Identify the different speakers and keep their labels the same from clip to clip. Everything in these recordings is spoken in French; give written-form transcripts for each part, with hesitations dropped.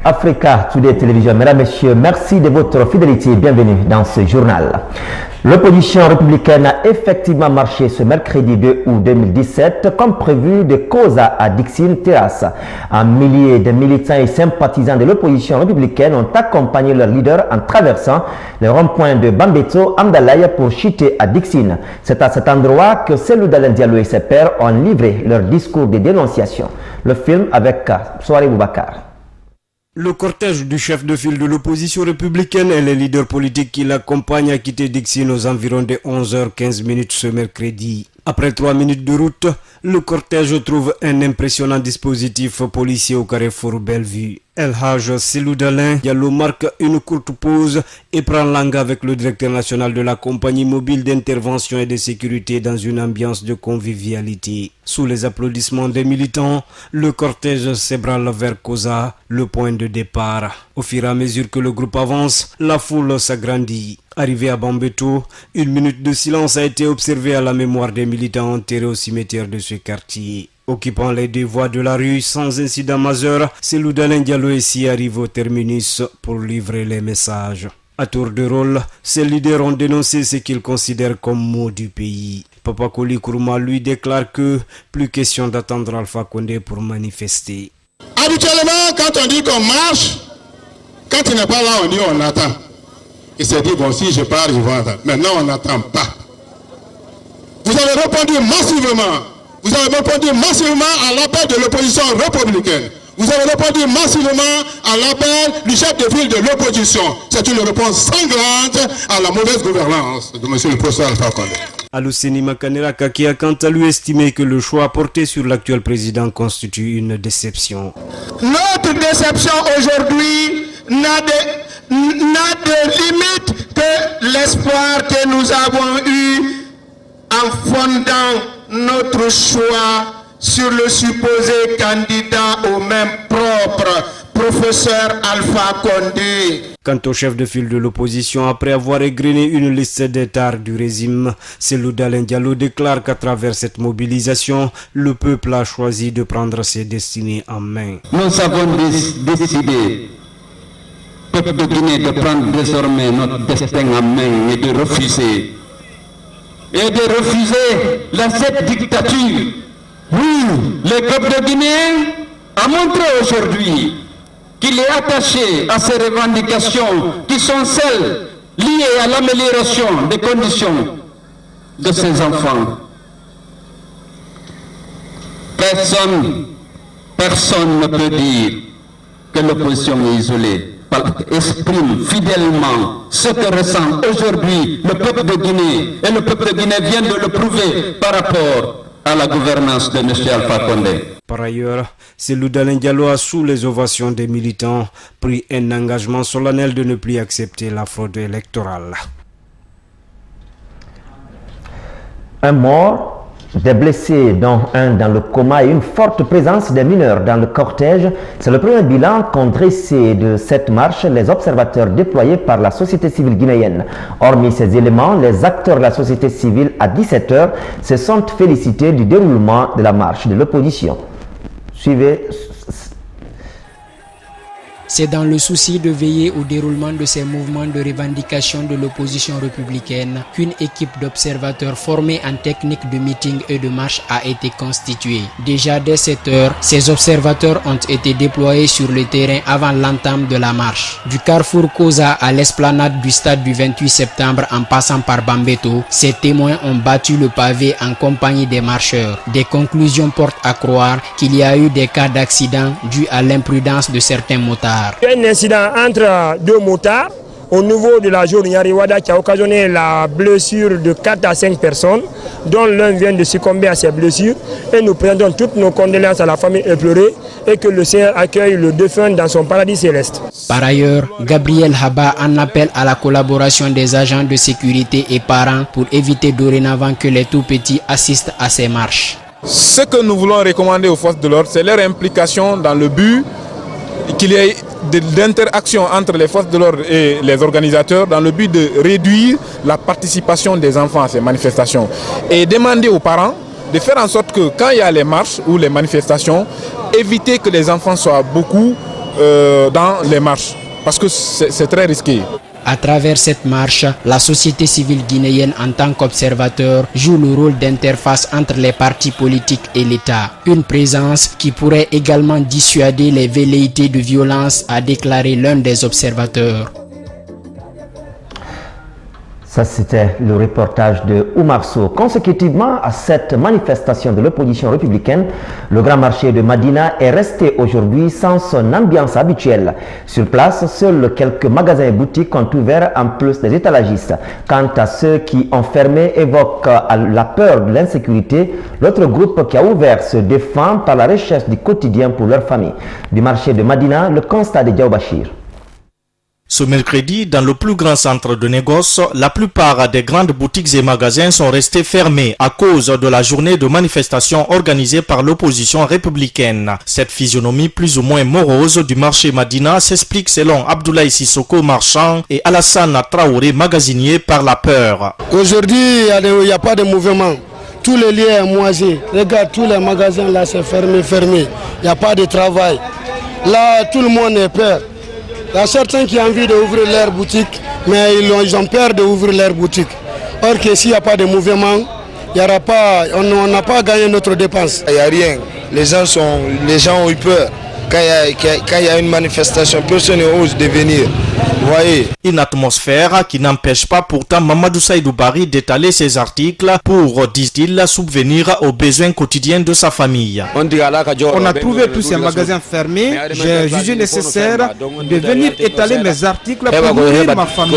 Speaker 1: Africa Today Télévision, mesdames, messieurs, merci de votre fidélité et bienvenue dans ce journal. L'opposition républicaine a effectivement marché ce mercredi 2 août 2017 comme prévu de Koza à Dixine Terrasse. Un millier de militants et sympathisants de l'opposition républicaine ont accompagné leur leader en traversant le rond-point de Bambeto Amdalaï pour chuter à Dixine. C'est à cet endroit que Cellou Dalein Diallo et ses pairs ont livré leur discours de dénonciation. Le film avec Soare Boubacar.
Speaker 2: Le cortège du chef de file de l'opposition républicaine et les leaders politiques qui l'accompagnent a quitté Dixine aux environs de 11h15 ce mercredi. Après 3 minutes de route, le cortège trouve un impressionnant dispositif policier au carrefour Bellevue. El Hadj Cellou Dalein Diallo marque une courte pause et prend langue avec le directeur national de la compagnie mobile d'intervention et de sécurité dans une ambiance de convivialité. Sous les applaudissements des militants, le cortège s'ébranle vers Koza, le point de départ. Au fur et à mesure que le groupe avance, la foule s'agrandit. Arrivé à Bambeto, une minute de silence a été observée à la mémoire des militants enterrés au cimetière de ce quartier. Occupant les deux voies de la rue sans incident majeur, Cellou Dalein Diallo ici arrive au terminus pour livrer les messages. À tour de rôle, ces leaders ont dénoncé ce qu'ils considèrent comme maux du pays. Papa Koli Kourouma lui déclare que plus question d'attendre Alpha Condé pour manifester.
Speaker 3: Habituellement, quand on dit qu'on marche, quand il n'est pas là, on dit on attend. Il s'est dit, bon, si je pars, je vais attendre. Maintenant, on n'attend pas. Vous avez répondu massivement. Vous avez répondu massivement à l'appel de l'opposition républicaine. Vous avez répondu massivement à l'appel du chef de file de l'opposition. C'est une réponse sanglante à la mauvaise gouvernance de M. le professeur Alpha Condé.
Speaker 2: Aluseni Makaneraka qui a quant à lui estimé que le choix porté sur l'actuel président constitue une déception.
Speaker 4: Notre déception aujourd'hui n'a de limite que l'espoir que nous avons eu en fondant notre choix sur le supposé candidat au même propre, professeur Alpha Condé.
Speaker 2: Quant au chef de file de l'opposition, après avoir égrené une liste d'états du régime, Cellou Dalein Diallo déclare qu'à travers cette mobilisation, le peuple a choisi de prendre ses destinées en main.
Speaker 5: Nous avons décidé, peuple de Guinée, de prendre désormais notre destin en main et de refuser cette dictature. Oui, le peuple de Guinée a montré aujourd'hui qu'il est attaché à ces revendications qui sont celles liées à l'amélioration des conditions de ses enfants. Personne ne peut dire que l'opposition est isolée. Exprime fidèlement ce que ressent aujourd'hui le peuple de Guinée, et le peuple de Guinée vient de le prouver par rapport à la gouvernance de M. Alpha Condé.
Speaker 2: Par ailleurs, Cellou Dalein Diallo a, sous les ovations des militants, pris un engagement solennel de ne plus accepter la fraude électorale.
Speaker 1: Un mort, des blessés dont un dans le coma et une forte présence des mineurs dans le cortège, c'est le premier bilan qu'ont dressé de cette marche les observateurs déployés par la société civile guinéenne. Hormis ces éléments, les acteurs de la société civile à 17h se sont félicités du déroulement de la marche de l'opposition. Suivez.
Speaker 6: C'est dans le souci de veiller au déroulement de ces mouvements de revendication de l'opposition républicaine qu'une équipe d'observateurs formée en technique de meeting et de marche a été constituée. Déjà dès 7 heures, ces observateurs ont été déployés sur le terrain avant l'entame de la marche. Du carrefour Koza à l'esplanade du stade du 28 septembre en passant par Bambeto, ces témoins ont battu le pavé en compagnie des marcheurs. Des conclusions portent à croire qu'il y a eu des cas d'accident dus à l'imprudence de certains motards.
Speaker 7: Il y a un incident entre deux motards au niveau de la zone Yariwada qui a occasionné la blessure de 4 à 5 personnes, dont l'un vient de succomber à ces blessures. Et nous présentons toutes nos condoléances à la famille éplorée et que le Seigneur accueille le défunt dans son paradis céleste.
Speaker 6: Par ailleurs, Gabriel Haba en appelle à la collaboration des agents de sécurité et parents pour éviter dorénavant que les tout-petits assistent à ces marches.
Speaker 8: Ce que nous voulons recommander aux forces de l'ordre, c'est leur implication dans le but qu'il y ait d'interaction entre les forces de l'ordre et les organisateurs dans le but de réduire la participation des enfants à ces manifestations et demander aux parents de faire en sorte que quand il y a les marches ou les manifestations, éviter que les enfants soient beaucoup dans les marches, parce que c'est très risqué.
Speaker 6: À travers cette marche, la société civile guinéenne en tant qu'observateur joue le rôle d'interface entre les partis politiques et l'État. Une présence qui pourrait également dissuader les velléités de violence, a déclaré l'un des observateurs.
Speaker 1: Ça, c'était le reportage de Oumar Sow. Consécutivement à cette manifestation de l'opposition républicaine, le grand marché de Madina est resté aujourd'hui sans son ambiance habituelle. Sur place, seuls quelques magasins et boutiques ont ouvert en plus des étalagistes. Quant à ceux qui ont fermé, évoquent la peur de l'insécurité. L'autre groupe qui a ouvert se défend par la recherche du quotidien pour leur famille. Du marché de Madina, le constat de Diao Bachir.
Speaker 9: Ce mercredi, dans le plus grand centre de négoce, la plupart des grandes boutiques et magasins sont restés fermés à cause de la journée de manifestation organisée par l'opposition républicaine. Cette physionomie plus ou moins morose du marché Madina s'explique selon Abdoulaye Sissoko, marchand, et Alassane Traoré, magasinier, par la peur.
Speaker 10: Aujourd'hui, il n'y a pas de mouvement. Tous les lieux sont moisis. Regarde, tous les magasins là, c'est fermé. Il n'y a pas de travail. Là, tout le monde est peur. Il y a certains qui ont envie d'ouvrir leur boutique, mais ils ont peur d'ouvrir leur boutique. Or que s'il n'y a pas de mouvement, on n'a pas gagné notre dépense.
Speaker 11: Il n'y a rien. Les gens ont eu peur. Quand il y a une manifestation, personne n'ose de venir. Voyez.
Speaker 9: Une atmosphère qui n'empêche pas pourtant Mamadou Saïdou Bari d'étaler ses articles pour, disent-ils, subvenir aux besoins quotidiens de sa famille.
Speaker 12: On a trouvé tous ces magasins fermés. J'ai jugé nécessaire de venir étaler mes articles pour nourrir ma famille.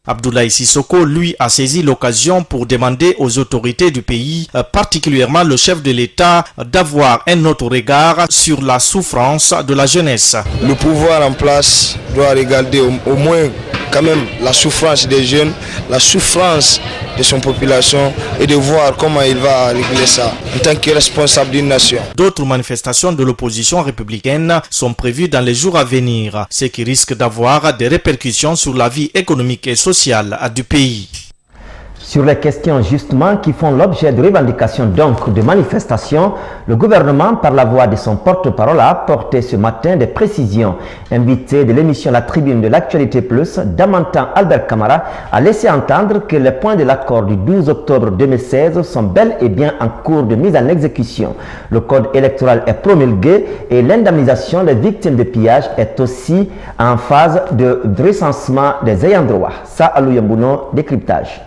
Speaker 9: Abdoulaye Sissoko, lui, a saisi l'occasion pour demander aux autorités du pays, particulièrement le chef de l'État, d'avoir un autre regard sur la souffrance de la jeunesse.
Speaker 11: Le pouvoir en place doit regarder au moins quand même la souffrance des jeunes, la souffrance de son population et de voir comment il va régler ça en tant que responsable d'une nation.
Speaker 9: D'autres manifestations de l'opposition républicaine sont prévues dans les jours à venir, ce qui risque d'avoir des répercussions sur la vie économique et sociale du pays.
Speaker 1: Sur les questions justement qui font l'objet de revendications, donc de manifestations, le gouvernement, par la voix de son porte-parole, a apporté ce matin des précisions. Invité de l'émission La Tribune de l'Actualité Plus, Damantan Albert Camara a laissé entendre que les points de l'accord du 12 octobre 2016 sont bel et bien en cours de mise en exécution. Le code électoral est promulgué et l'indemnisation des victimes de pillage est aussi en phase de recensement des ayants droit. Ça, Alou Yambouno, décryptage.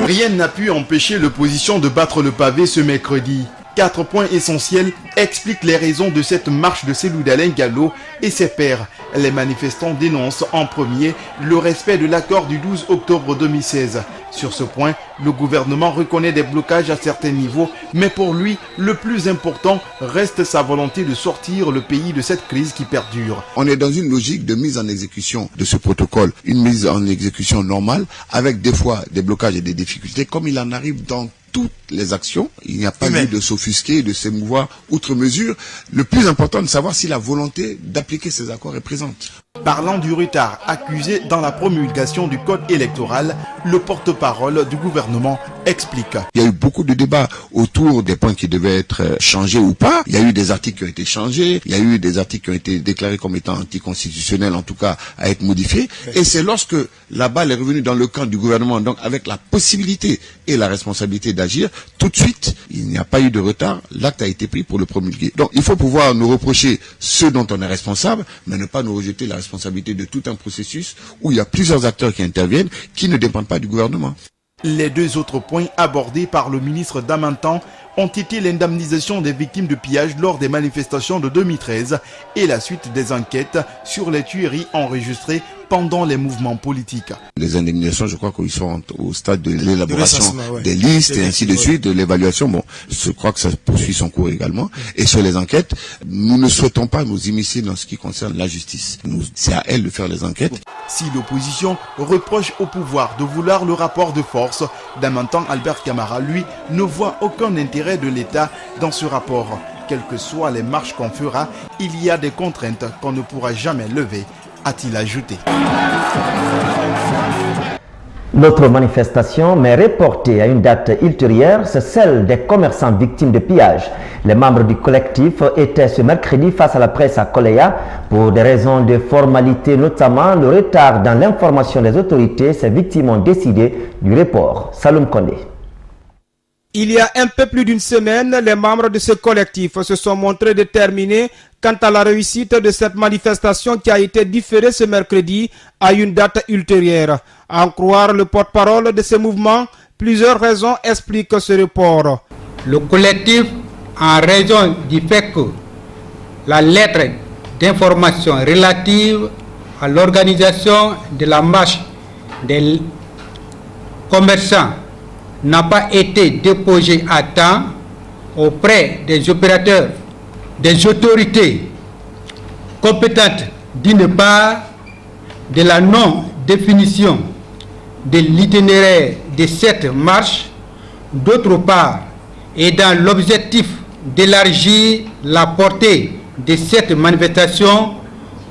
Speaker 13: Rien n'a pu empêcher l'opposition de battre le pavé ce mercredi. 4 points essentiels expliquent les raisons de cette marche de Cellou Dalein Gallo et ses pairs. Les manifestants dénoncent en premier le respect de l'accord du 12 octobre 2016. Sur ce point, le gouvernement reconnaît des blocages à certains niveaux, mais pour lui, le plus important reste sa volonté de sortir le pays de cette crise qui perdure.
Speaker 14: On est dans une logique de mise en exécution de ce protocole, une mise en exécution normale, avec des fois des blocages et des difficultés, comme il en arrive dans toutes les actions. Il n'y a pas lieu de s'offusquer, de s'émouvoir outre mesure. Le plus important est de savoir si la volonté d'appliquer ces accords est présente.
Speaker 13: Parlant du retard accusé dans la promulgation du code électoral, le porte-parole du gouvernement explique.
Speaker 14: Il y a eu beaucoup de débats autour des points qui devaient être changés ou pas. Il y a eu des articles qui ont été changés, il y a eu des articles qui ont été déclarés comme étant anticonstitutionnels, en tout cas à être modifiés. Et c'est lorsque la balle est revenue dans le camp du gouvernement, donc avec la possibilité et la responsabilité d'agir, tout de suite, il n'y a pas eu de retard, l'acte a été pris pour le promulguer. Donc il faut pouvoir nous reprocher ce dont on est responsable, mais ne pas nous rejeter la responsabilité de tout un processus où il y a plusieurs acteurs qui interviennent, qui ne dépendent pas du gouvernement.
Speaker 13: Les deux autres points abordés par le ministre Damantan ont été l'indemnisation des victimes de pillage lors des manifestations de 2013 et la suite des enquêtes sur les tueries enregistrées pendant les mouvements politiques.
Speaker 14: Les indemnisations, je crois qu'ils sont au stade de l'élaboration des listes et ainsi de suite, de l'évaluation. Bon, je crois que ça poursuit son cours également. Et sur les enquêtes, nous ne souhaitons pas nous immiscer dans ce qui concerne la justice. C'est à elle de faire les enquêtes.
Speaker 13: Si l'opposition reproche au pouvoir de vouloir le rapport de force, Damantan Albert Camara, lui, ne voit aucun intérêt de l'État dans ce rapport. Quelles que soient les marches qu'on fera, il y a des contraintes qu'on ne pourra jamais lever, a-t-il ajouté.
Speaker 1: L'autre manifestation, mais reportée à une date ultérieure, c'est celle des commerçants victimes de pillage. Les membres du collectif étaient ce mercredi face à la presse à Koleya pour des raisons de formalité, notamment le retard dans l'information des autorités. Ces victimes ont décidé du report. Saloum Kondé.
Speaker 12: Il y a un peu plus d'une semaine, les membres de ce collectif se sont montrés déterminés quant à la réussite de cette manifestation qui a été différée ce mercredi à une date ultérieure. À en croire le porte-parole de ce mouvement, plusieurs raisons expliquent ce report.
Speaker 15: Le collectif, en raison du fait que la lettre d'information relative à l'organisation de la marche des commerçants n'a pas été déposée à temps auprès des opérateurs, des autorités compétentes, d'une part, de la non-définition de l'itinéraire de cette marche, d'autre part, et dans l'objectif d'élargir la portée de cette manifestation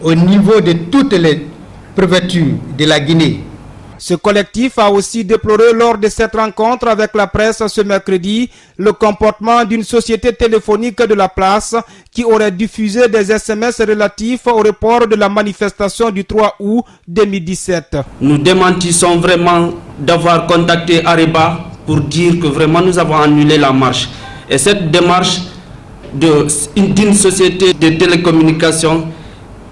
Speaker 15: au niveau de toutes les préfectures de la Guinée.
Speaker 12: Ce collectif a aussi déploré lors de cette rencontre avec la presse ce mercredi le comportement d'une société téléphonique de la place qui aurait diffusé des SMS relatifs au report de la manifestation du 3 août 2017.
Speaker 16: Nous démentissons vraiment d'avoir contacté Areba pour dire que vraiment nous avons annulé la marche. Et cette démarche d'une société de télécommunications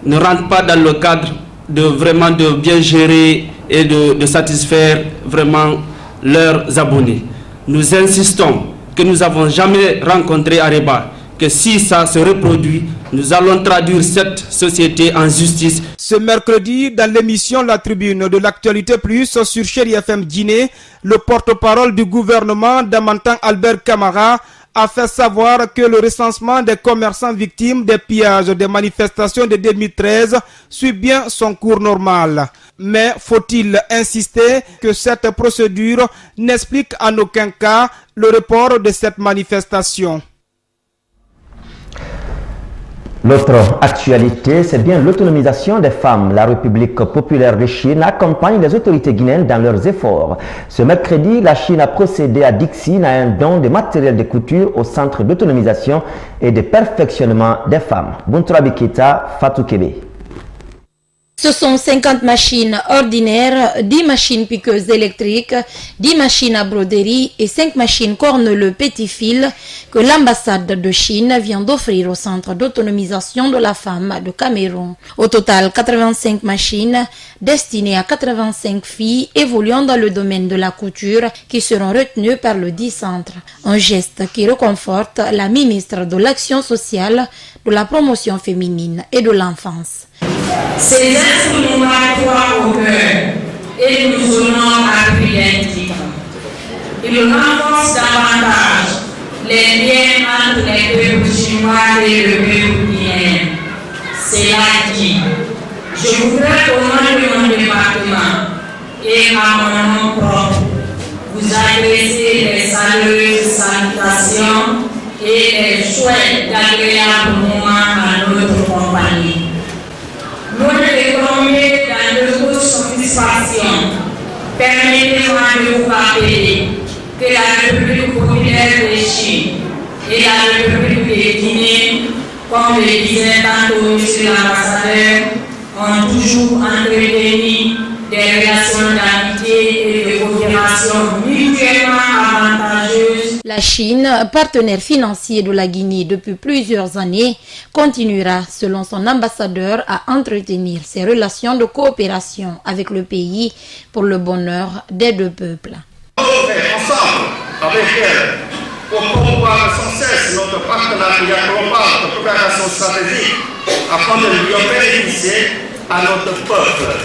Speaker 16: ne rentre pas dans le cadre de bien gérer et de satisfaire vraiment leurs abonnés. Nous insistons que nous n'avons jamais rencontré Areba, que si ça se reproduit, nous allons traduire cette société en justice.
Speaker 12: Ce mercredi, dans l'émission La Tribune de l'Actualité Plus sur Chéri FM Guinée, le porte-parole du gouvernement Damantan Albert Camara a fait savoir que le recensement des commerçants victimes des pillages des manifestations de 2013 suit bien son cours normal. Mais faut-il insister que cette procédure n'explique en aucun cas le report de cette manifestation?
Speaker 1: L'autre actualité, c'est bien l'autonomisation des femmes. La République populaire de Chine accompagne les autorités guinéennes dans leurs efforts. Ce mercredi, la Chine a procédé à Dixine à un don de matériel de couture au centre d'autonomisation et de perfectionnement des femmes. Buntura Biketa, Fatou Kébé.
Speaker 17: Ce sont 50 machines ordinaires, 10 machines piqueuses électriques, 10 machines à broderie et 5 machines corneleux petit fil que l'ambassade de Chine vient d'offrir au centre d'autonomisation de la femme de Cameroun. Au total, 85 machines destinées à 85 filles évoluant dans le domaine de la couture qui seront retenues par le dit centre. Un geste qui réconforte la ministre de l'Action sociale, de la promotion féminine et de l'enfance.
Speaker 18: Ces instruments croient au cœur et nous honorent à l'identité. Ils renforcent davantage les liens entre les peuples chinois et le peuple guinéen. C'est là dit. Je voudrais au nom de mon département et à mon nom propre vous adresser les chaleureuses salutations et les chouettes d'agréables moments à notre compagnie. Nous déclarons dans notre satisfaction. Permettez-moi de vous rappeler que la République populaire de Chine et la République de Guinée, comme le disait tantôt M. l'ambassadeur, ont toujours entretenu des relations d'amitié et de coopération mutuellement avantageuses.
Speaker 17: La Chine, partenaire financier de la Guinée depuis plusieurs années, continuera, selon son ambassadeur, à entretenir ses relations de coopération avec le pays pour le bonheur des deux peuples.
Speaker 19: Ensemble, avec elle, pour promouvoir sans cesse notre partenariat global de coopération stratégique afin de lui bénéficier à notre peuple.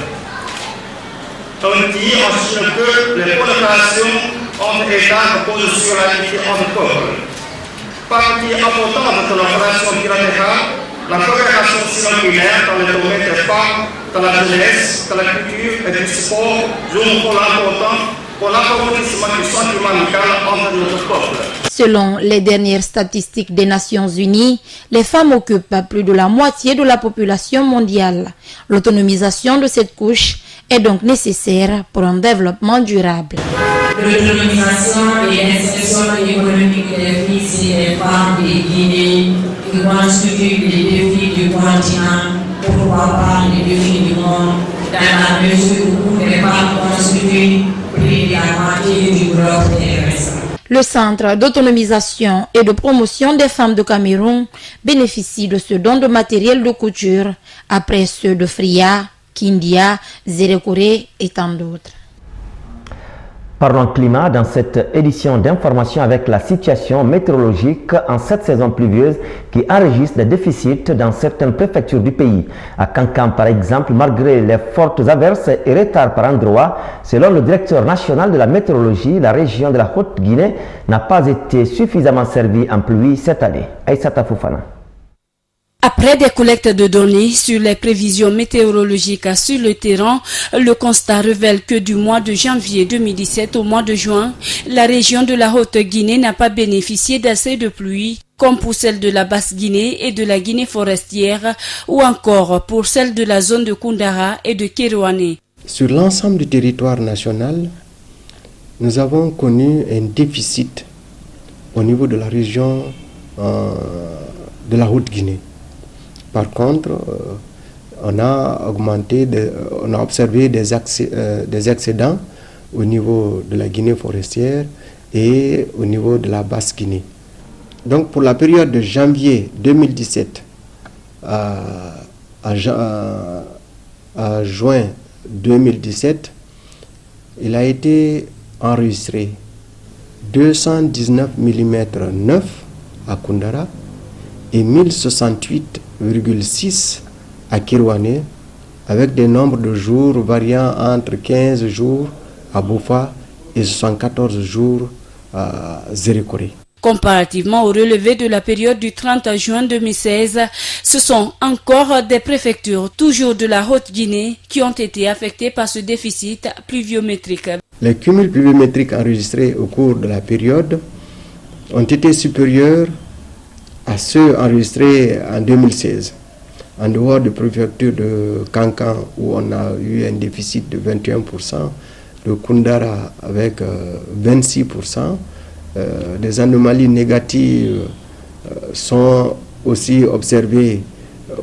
Speaker 19: On dit en Chine que les collaborations entre États reposent sur l'amitié entre peuples. Partie importante de la relation bilatérale, la coopération sino-guinéenne dans le domaine des femmes, dans la jeunesse, dans la culture et du sport joue un rôle important pour l'approfondissement du sentiment amical entre notre peuple.
Speaker 17: Selon les dernières statistiques des Nations Unies, les femmes occupent plus de la moitié de la population mondiale. L'autonomisation de cette couche est donc nécessaire pour un développement durable.
Speaker 18: L'autonomisation et l'insertion économique des filles et des femmes de Guinée qui constituent les défis du continent, pourquoi pas les défis du monde, dans la mesure où les femmes constituent près de la moitié du globe terrestre.
Speaker 17: Le Centre d'autonomisation et de promotion des femmes de Cameroun bénéficie de ce don de matériel de couture après ceux de Fria, Kindia, Zérekoré et tant d'autres.
Speaker 1: Parlons climat dans cette édition d'information avec la situation météorologique en cette saison pluvieuse qui enregistre des déficits dans certaines préfectures du pays. À Kankan par exemple, malgré les fortes averses et retards par endroits, selon le directeur national de la météorologie, la région de la Haute-Guinée n'a pas été suffisamment servie en pluie cette année. Aïssata Foufana.
Speaker 20: Après des collectes de données sur les prévisions météorologiques sur le terrain, le constat révèle que du mois de janvier 2017 au mois de juin, la région de la Haute-Guinée n'a pas bénéficié d'assez de pluie, comme pour celle de la Basse-Guinée et de la Guinée forestière, ou encore pour celle de la zone de Koundara et de Kérouané.
Speaker 21: Sur l'ensemble du territoire national, nous avons connu un déficit au niveau de la région de la Haute-Guinée. Par contre, on a observé des excédents au niveau de la Guinée forestière et au niveau de la Basse-Guinée. Donc pour la période de janvier 2017 à juin 2017, il a été enregistré 219 mm neuf à Koundara et 1068,6 à Kérouané, avec des nombres de jours variant entre 15 jours à Boufa et 74 jours à Zérekoré.
Speaker 20: Comparativement au relevé de la période du 30 juin 2016, ce sont encore des préfectures, toujours de la Haute-Guinée, qui ont été affectées par ce déficit pluviométrique.
Speaker 21: Les cumuls pluviométriques enregistrés au cours de la période ont été supérieurs à ceux enregistrés en 2016. En dehors de préfecture de Kankan où on a eu un déficit de 21%, de Koundara avec 26%, des anomalies négatives sont aussi observées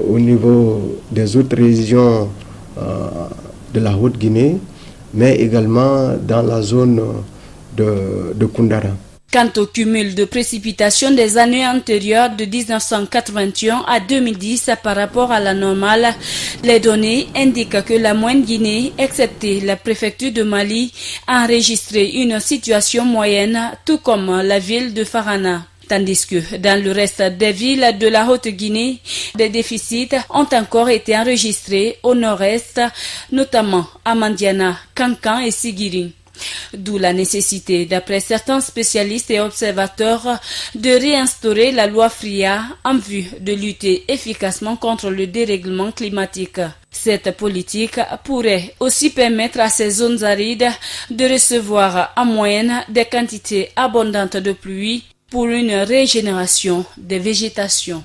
Speaker 21: au niveau des autres régions de la Haute-Guinée, mais également dans la zone de Koundara.
Speaker 20: Quant au cumul de précipitations des années antérieures de 1981 à 2010 par rapport à la normale, les données indiquent que la Moyenne-Guinée, excepté la préfecture de Mali, a enregistré une situation moyenne, tout comme la ville de Farana. Tandis que dans le reste des villes de la Haute-Guinée, des déficits ont encore été enregistrés au nord-est, notamment à Mandiana, Kankan et Sigiri. D'où la nécessité, d'après certains spécialistes et observateurs, de réinstaurer la loi FRIA en vue de lutter efficacement contre le dérèglement climatique. Cette politique pourrait aussi permettre à ces zones arides de recevoir en moyenne des quantités abondantes de pluie pour une régénération des végétations.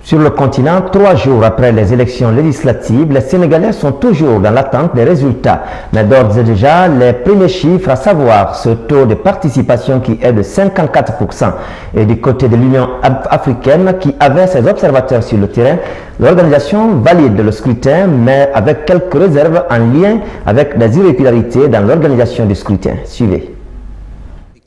Speaker 1: Sur le continent, 3 jours après les élections législatives, les Sénégalais sont toujours dans l'attente des résultats. Mais d'ores et déjà, les premiers chiffres, à savoir ce taux de participation qui est de 54%. Et du côté de l'Union africaine, qui avait ses observateurs sur le terrain, l'organisation valide le scrutin, mais avec quelques réserves en lien avec des irrégularités dans l'organisation du scrutin. Suivez.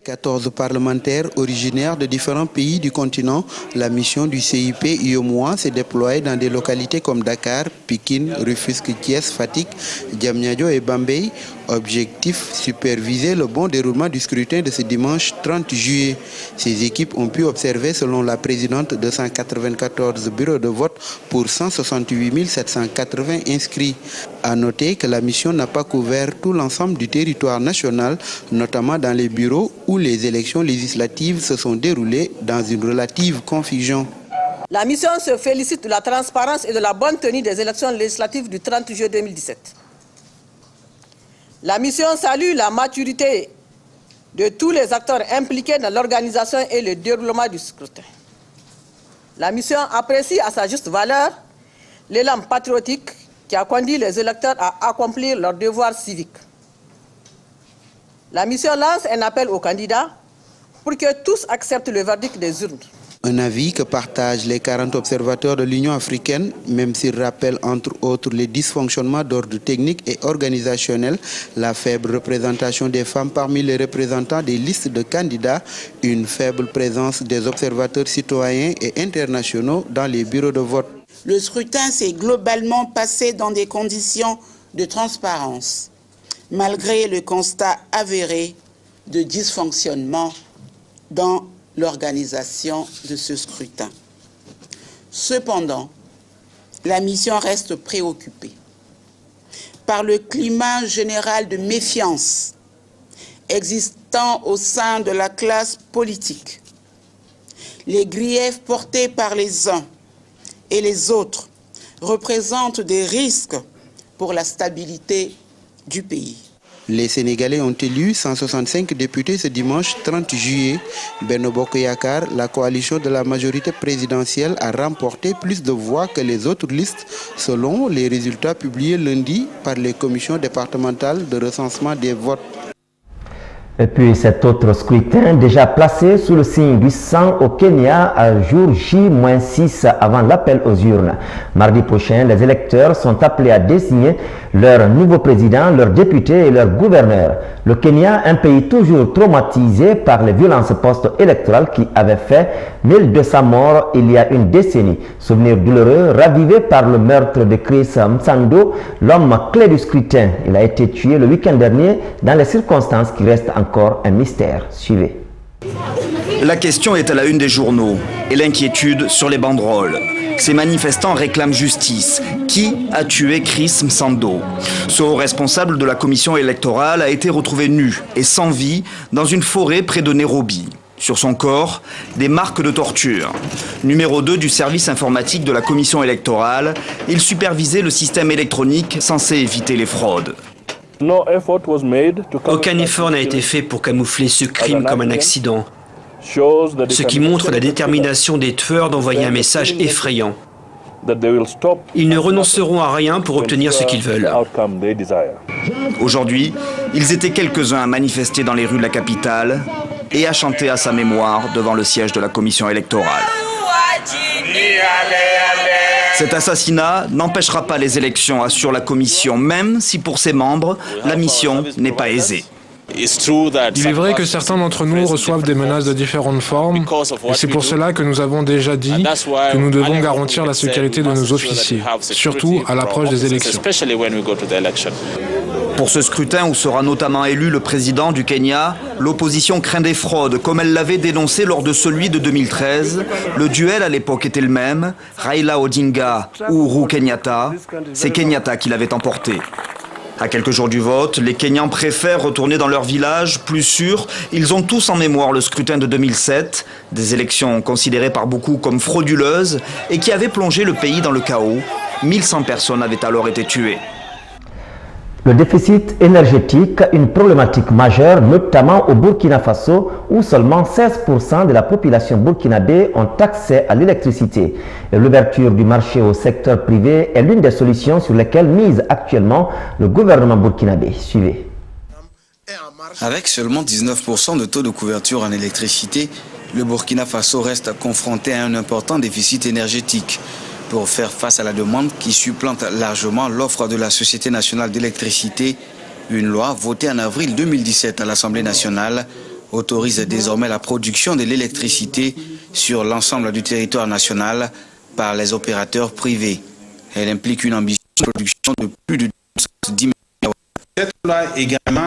Speaker 22: 14 parlementaires originaires de différents pays du continent, la mission du CIP UEMOA s'est déployée dans des localités comme Dakar, Pikine, Rufisque, Thiès, Fatick, Diamniadio et Bambey. Objectif, superviser le bon déroulement du scrutin de ce dimanche 30 juillet. Ces équipes ont pu observer, selon la présidente, 294 bureaux de vote pour 168 780 inscrits. À noter que la mission n'a pas couvert tout l'ensemble du territoire national, notamment dans les bureaux où les élections législatives se sont déroulées dans une relative confusion.
Speaker 23: La mission se félicite de la transparence et de la bonne tenue des élections législatives du 30 juillet 2017. La mission salue la maturité de tous les acteurs impliqués dans l'organisation et le déroulement du scrutin. La mission apprécie à sa juste valeur l'élan patriotique qui a conduit les électeurs à accomplir leur devoir civique. La mission lance un appel aux candidats pour que tous acceptent le verdict des urnes.
Speaker 22: Un avis que partagent les 40 observateurs de l'Union africaine, même s'ils rappellent entre autres les dysfonctionnements d'ordre technique et organisationnel, la faible représentation des femmes parmi les représentants des listes de candidats, une faible présence des observateurs citoyens et internationaux dans les bureaux de vote.
Speaker 3: Le scrutin s'est globalement passé dans des conditions de transparence, malgré le constat avéré de dysfonctionnement dans l'organisation de ce scrutin. Cependant, la mission reste préoccupée par le climat général de méfiance existant au sein de la classe politique. Les griefs portés par les uns et les autres représentent des risques pour la stabilité du pays.
Speaker 22: Les Sénégalais ont élu 165 députés ce dimanche 30 juillet. Benno Bokk Yakaar, la coalition de la majorité présidentielle, a remporté plus de voix que les autres listes, selon les résultats publiés lundi par les commissions départementales de recensement des votes.
Speaker 1: Et puis cet autre scrutin déjà placé sous le signe du sang au Kenya à jour J-6 avant l'appel aux urnes. Mardi prochain, les électeurs sont appelés à désigner leur nouveau président, leurs députés et leurs gouverneurs. Le Kenya, un pays toujours traumatisé par les violences post-électorales qui avaient fait 1200 morts il y a une décennie. Souvenir douloureux ravivé par le meurtre de Chris Msando, l'homme clé du scrutin. Il a été tué le week-end dernier dans les circonstances qui restent encore un mystère. Suivez.
Speaker 4: La question est à la une des journaux et l'inquiétude sur les banderoles. Ces manifestants réclament justice. Qui a tué Chris Msando? Ce haut responsable de la commission électorale a été retrouvé nu et sans vie dans une forêt près de Nairobi. Sur son corps, des marques de torture. Numéro 2 du service informatique de la commission électorale, il supervisait le système électronique censé éviter les fraudes.
Speaker 5: Aucun effort n'a été fait pour camoufler ce crime comme un accident, ce qui montre la détermination des tueurs d'envoyer un message effrayant. Ils ne renonceront à rien pour obtenir ce qu'ils veulent.
Speaker 4: Aujourd'hui, ils étaient quelques-uns à manifester dans les rues de la capitale et à chanter à sa mémoire devant le siège de la commission électorale. Cet assassinat n'empêchera pas les élections, assure la commission, même si pour ses membres, la mission n'est pas aisée.
Speaker 24: Il est vrai que certains d'entre nous reçoivent des menaces de différentes formes, et c'est pour cela que nous avons déjà dit que nous devons garantir la sécurité de nos officiers, surtout à l'approche des élections.
Speaker 4: Pour ce scrutin où sera notamment élu le président du Kenya, l'opposition craint des fraudes, comme elle l'avait dénoncé lors de celui de 2013. Le duel à l'époque était le même, Raila Odinga ou Uhuru Kenyatta. C'est Kenyatta qui l'avait emporté. À quelques jours du vote, les Kenyans préfèrent retourner dans leur village, plus sûr. Ils ont tous en mémoire le scrutin de 2007, des élections considérées par beaucoup comme frauduleuses et qui avaient plongé le pays dans le chaos. 1100 personnes avaient alors été tuées.
Speaker 1: Le déficit énergétique, une problématique majeure, notamment au Burkina Faso, où seulement 16% de la population burkinabé ont accès à l'électricité. L'ouverture du marché au secteur privé est l'une des solutions sur lesquelles mise actuellement le gouvernement burkinabé. Suivez.
Speaker 25: Avec seulement 19% de taux de couverture en électricité, le Burkina Faso reste confronté à un important déficit énergétique. Pour faire face à la demande qui supplante largement l'offre de la Société nationale d'électricité, une loi votée en avril 2017 à l'Assemblée nationale autorise désormais la production de l'électricité sur l'ensemble du territoire national par les opérateurs privés. Elle implique une ambition de production de plus de 10 milliards.
Speaker 26: Cette loi également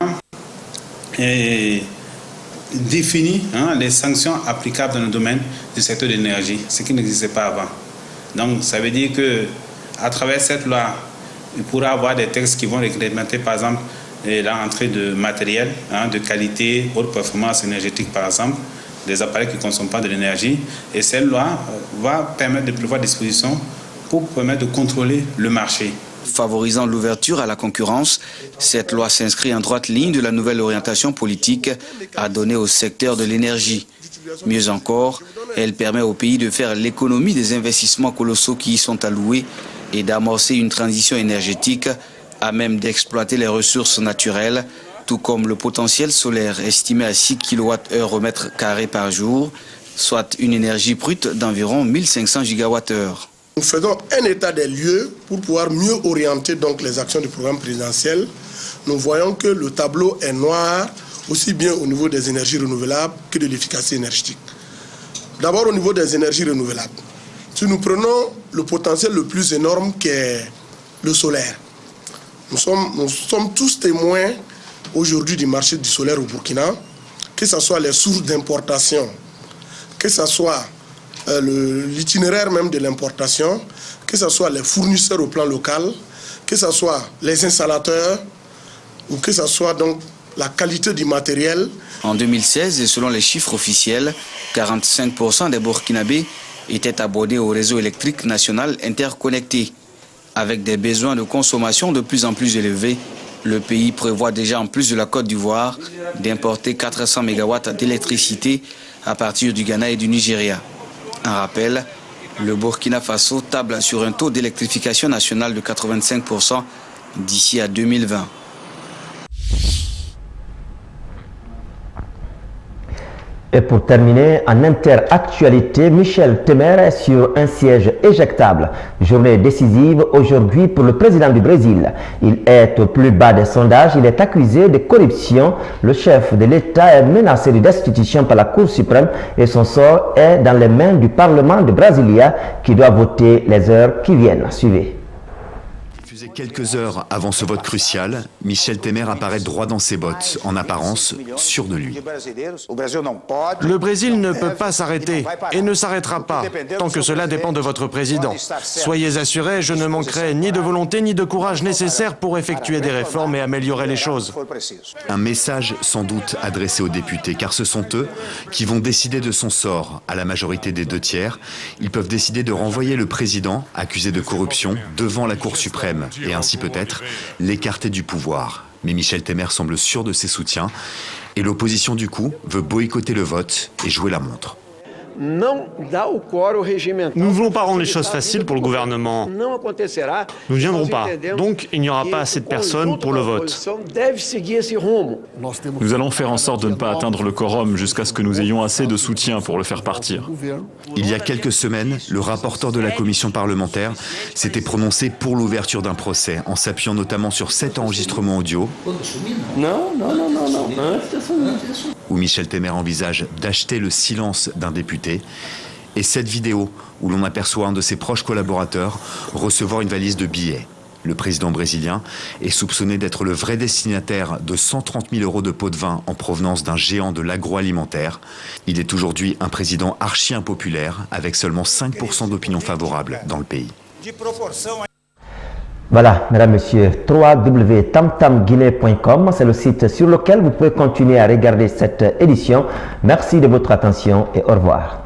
Speaker 26: définit les sanctions applicables dans le domaine du secteur de l'énergie, ce qui n'existait pas avant. Donc, ça veut dire qu'à travers cette loi, il pourra y avoir des textes qui vont réglementer, par exemple, l'entrée de matériel de qualité, haute performance énergétique, par exemple, des appareils qui ne consomment pas de l'énergie. Et cette loi va permettre de prévoir des dispositions pour permettre de contrôler le marché.
Speaker 25: Favorisant l'ouverture à la concurrence, cette loi s'inscrit en droite ligne de la nouvelle orientation politique à donner au secteur de l'énergie. Mieux encore, elle permet au pays de faire l'économie des investissements colossaux qui y sont alloués et d'amorcer une transition énergétique à même d'exploiter les ressources naturelles, tout comme le potentiel solaire estimé à 6 kWh au mètre carré par jour, soit une énergie brute d'environ 1500 GWh.
Speaker 2: Nous faisons un état des lieux pour pouvoir mieux orienter donc les actions du programme présidentiel. Nous voyons que le tableau est noir, aussi bien au niveau des énergies renouvelables que de l'efficacité énergétique. D'abord au niveau des énergies renouvelables. Si nous prenons le potentiel le plus énorme qui est le solaire, nous sommes tous témoins aujourd'hui du marché du solaire au Burkina, que ce soit les sources d'importation, que ce soit l'itinéraire même de l'importation, que ce soit les fournisseurs au plan local, que ce soit les installateurs, ou que ce soit donc la qualité du matériel.
Speaker 25: En 2016, et selon les chiffres officiels, 45% des Burkinabés étaient abordés au réseau électrique national interconnecté. Avec des besoins de consommation de plus en plus élevés, le pays prévoit déjà, en plus de la Côte d'Ivoire, d'importer 400 MW d'électricité à partir du Ghana et du Nigeria. Un rappel, le Burkina Faso table sur un taux d'électrification nationale de 85% d'ici à 2020.
Speaker 1: Et pour terminer, en interactualité, Michel Temer est sur un siège éjectable. Journée décisive aujourd'hui pour le président du Brésil. Il est au plus bas des sondages. Il est accusé de corruption. Le chef de l'État est menacé de destitution par la Cour suprême et son sort est dans les mains du Parlement de Brasilia qui doit voter les heures qui viennent. Suivez.
Speaker 6: Quelques heures avant ce vote crucial, Michel Temer apparaît droit dans ses bottes, en apparence sûr de lui.
Speaker 7: Le Brésil ne peut pas s'arrêter et ne s'arrêtera pas tant que cela dépend de votre président. Soyez assurés, je ne manquerai ni de volonté ni de courage nécessaires pour effectuer des réformes et améliorer les choses.
Speaker 6: Un message sans doute adressé aux députés, car ce sont eux qui vont décider de son sort. À la majorité des 2/3, ils peuvent décider de renvoyer le président, accusé de corruption, devant la Cour suprême. Et ainsi peut-être l'écarter du pouvoir. Mais Michel Temer semble sûr de ses soutiens et l'opposition du coup veut boycotter le vote et jouer la montre.
Speaker 7: Nous ne voulons pas rendre les choses faciles pour le gouvernement. Nous ne viendrons pas. Donc, il n'y aura pas assez de personnes pour le vote.
Speaker 8: Nous allons faire en sorte de ne pas atteindre le quorum jusqu'à ce que nous ayons assez de soutien pour le faire partir.
Speaker 6: Il y a quelques semaines, le rapporteur de la commission parlementaire s'était prononcé pour l'ouverture d'un procès, en s'appuyant notamment sur 7 enregistrements audio où Michel Temer envisage d'acheter le silence d'un député, et cette vidéo où l'on aperçoit un de ses proches collaborateurs recevoir une valise de billets. Le président brésilien est soupçonné d'être le vrai destinataire de 130 000 € de pots de vin en provenance d'un géant de l'agroalimentaire. Il est aujourd'hui un président archi-impopulaire avec seulement 5% d'opinion favorable dans le pays.
Speaker 1: Voilà, mesdames, messieurs, www.tamtamguinée.com, c'est le site sur lequel vous pouvez continuer à regarder cette édition. Merci de votre attention et au revoir.